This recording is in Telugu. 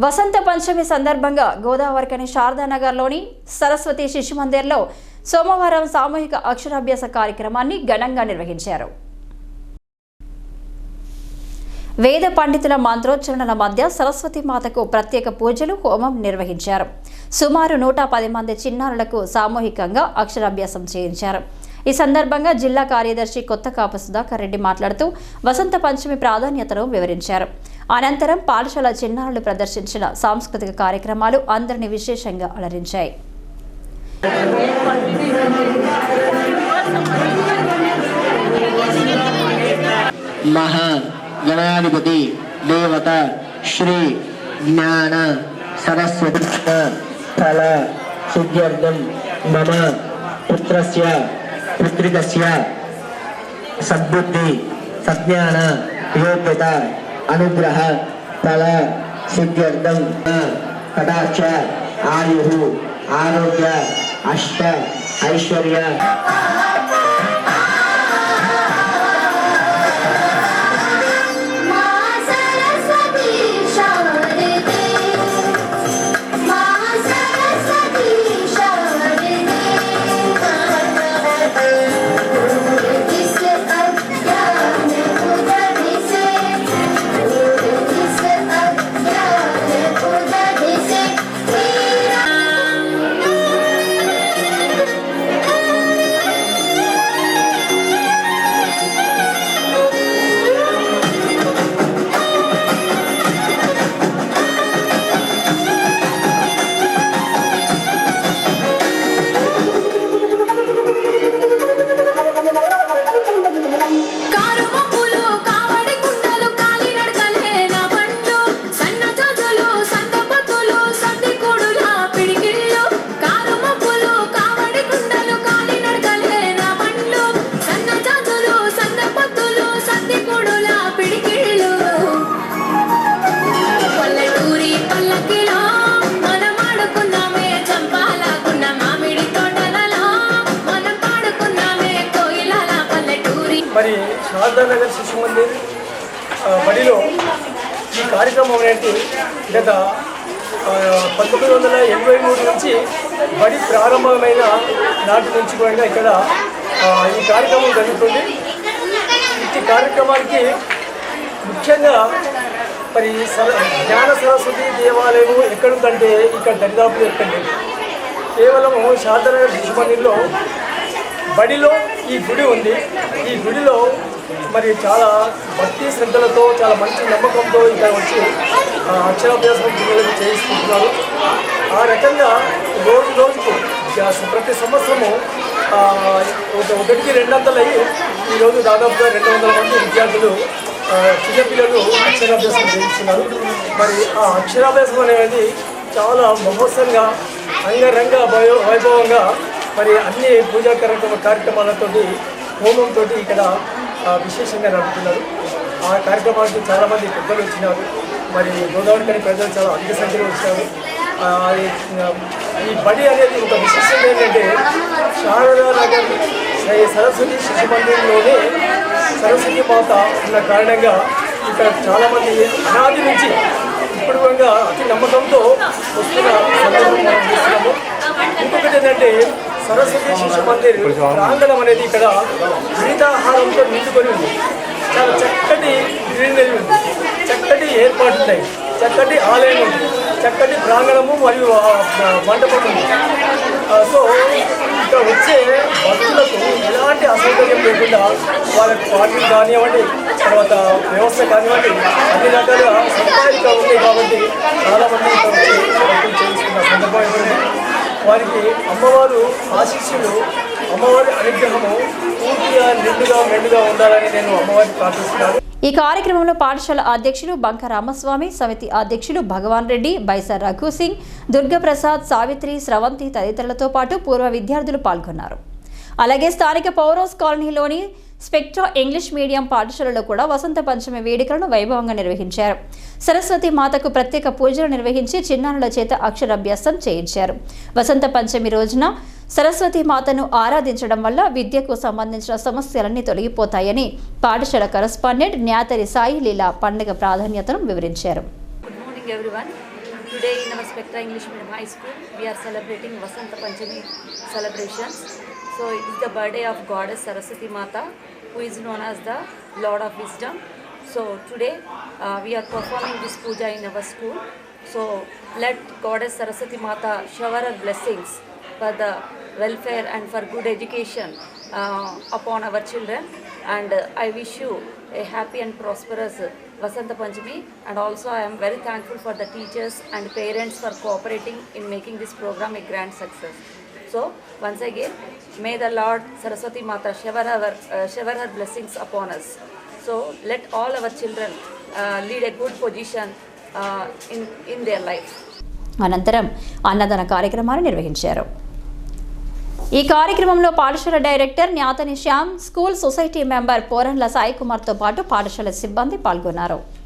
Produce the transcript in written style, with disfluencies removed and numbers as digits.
వసంత పంచమి సందర్భంగా గోదావరికని శారదానగర్లోని సరస్వతి శిశు మందిర్లో సోమవారం సామూహిక అక్షరాభ్యాస కార్యక్రమాన్ని ఘనంగా నిర్వహించారు. వేద పండితుల మంత్రోచ్చరణల మధ్య సరస్వతి మాతకు ప్రత్యేక పూజలు, హోమం నిర్వహించారు. సుమారు 110 మంది చిన్నారులకు సామూహికంగా అక్షరాభ్యాసం చేయించారు. ఈ సందర్భంగా జిల్లా కార్యదర్శి కొత్తకాపు సుధాకర్ రెడ్డి మాట్లాడుతూ వసంత పంచమి ప్రాధాన్యతను వివరించారు. అనంతరం పాఠశాల చిన్నారులు ప్రదర్శించిన సాంస్కృతిక కార్యక్రమాలు అందరినీ విశేషంగా అలరించాయి. గణాధిపతి దేవత శ్రీ జ్ఞాన సరస్వతి ఫల సిద్ధ్యర్థం మమ పుత్రస్య పుత్రికస్య సద్బుద్ధి సజ్ఞాన యోగ్యత అనుగ్రహ ఫల సిద్ధ్యర్థం కటాక్ష ఆయు ఆరోగ్య అష్ట ఐశ్వర్య మరి శారదానగర్ శిశు మందిర్ బడిలో ఈ కార్యక్రమం అనేది గత 1983 నుంచి బడి ప్రారంభమైన నాటి నుంచి కూడా ఇక్కడ ఈ కార్యక్రమం జరుగుతుంది. ఈ కార్యక్రమానికి ముఖ్యంగా మరి జ్ఞాన సరస్వతి దేవాలయం ఎక్కడుందంటే ఇక్కడ దరిదాపులు ఎక్కండి. కేవలము శారదానగర్ శిశు మందిర్లో బడిలో ఈ గుడి ఉంది. ఈ గుడిలో మరి చాలా భక్తి శ్రద్ధలతో చాలా మంచి నమ్మకంతో ఇక్కడ వచ్చి అక్షరాభ్యాసం పిల్లలకు చేయిస్తుంటున్నారు. ఆ రకంగా రోజుకు ప్రతి సంవత్సరము 1కి 200 అయ్యి ఈరోజు దాదాపుగా 200 మంది విద్యార్థులు చిన్నపిల్లలు అక్షరాభ్యాసం చేయిస్తున్నారు. మరి ఆ అక్షరాభ్యాసం అనేది చాలా మహోత్సవంగా అంగరంగ వైభవంగా మరి అన్ని పూజా కార్యక్రమాలతో హోమంతో ఇక్కడ విశేషంగా నడుపుతున్నారు. ఆ కార్యక్రమానికి చాలామంది పెద్దలు వచ్చినారు. మరి గోదావరికని ప్రజలు చాలా అధిక సంఖ్యలో వచ్చారు. ఈ బడి అనేది ఒక విశేషంగా ఏంటంటే శారదానగర్ సరస్వతి శిశు మందిరంలోనే సరస్వతి మాత ఉన్న కారణంగా ఇక్కడ చాలామంది అనాది నుంచి ఇప్పుడు అతి నమ్మకంతో వస్తున్న సందర్భం మనం చూస్తున్నాము. ఇంకొకటి ఏంటంటే సరస్వతి శిశు మందిర్ ప్రాంగణం అనేది ఇక్కడ హరితాహారంతో నిండుకొని ఉంది. చాలా చక్కటి గ్రీనరీ ఉంది, చక్కటి ఏర్పాట్లు ఉన్నాయి, చక్కటి ఆలయం ఉంది, చక్కటి ప్రాంగణము మరియు మండపం ఉంది. సో ఇక్కడ వచ్చే భక్తులకు ఎలాంటి అసౌకర్యం లేకుండా వాళ్ళకి పార్కింగ్ కానివ్వండి, తర్వాత వ్యవస్థ కానివ్వండి, అన్ని రకాల సదుపాయాలు ఉన్నాయి. కాబట్టి చాలామంది ఇక్కడ వచ్చి భక్తులు చేస్తున్న సందర్భం ఏమంటే వారికి అమ్మవారు ఆశీస్సులు, అమ్మవారి అనుగ్రహము పూర్తిగా నిండుగా మెండుగా ఉండాలని నేను అమ్మవారిని ప్రార్థిస్తున్నాను. ఈ కార్యక్రమంలో పాఠశాల అధ్యక్షులు బంక రామస్వామి, సమితి అధ్యక్షులు భగవాన్ రెడ్డి, బైసర్ రఘు సింగ్, దుర్గప్రసాద్, సావిత్రి, స్రవంతి తదితరులతో పాటు పూర్వ విద్యార్థులు పాల్గొన్నారు. అలాగే స్థానిక పౌరోస్ కాలనీలోని స్పెక్ట్రా ఇంగ్లీష్ మీడియం పాఠశాలలో కూడా వసంత పంచమి వేడుకలను వైభవంగా నిర్వహించారు. సరస్వతి మాతకు ప్రత్యేక పూజలు నిర్వహించి చిన్నారుల చేత అక్షరాభ్యాసం చేయించారు. వసంత పంచమి రోజున సరస్వతి మాతను ఆరాధించడం వల్ల విద్యకు సంబంధించిన సమస్యలన్నీ తొలగిపోతాయని పాఠశాల కరస్పాండెంట్ న్యాతరి సాయి లీలా పండుగ ప్రాధాన్యతను వివరించారు. Good morning everyone. today in our Spectra English Medium High School, we are celebrating Vasanta Panchami celebrations. So it is the birthday of Goddess Saraswati Mata, who is known as the Lord of Wisdom. So today we are performing this puja in our school. So let Goddess Saraswati Mata shower her blessings for the welfare and for good education upon our children. And I wish you a happy and prosperous Vasanta Panchami. And also I am very thankful for the teachers and parents for cooperating in making this program a grand success. So once again, may the Lord Saraswati Mata shower her blessings upon us. So let all our children lead a good position in their life. అనంతరం అన్నదాన కార్యక్రమాలు నిర్వహించారు. ఈ కార్యక్రమంలో పాఠశాల director Nyathani Shyam, school society member Poranla Sai కుమార్తో పాటు పాఠశాల సిబ్బంది పాల్గొన్నారు.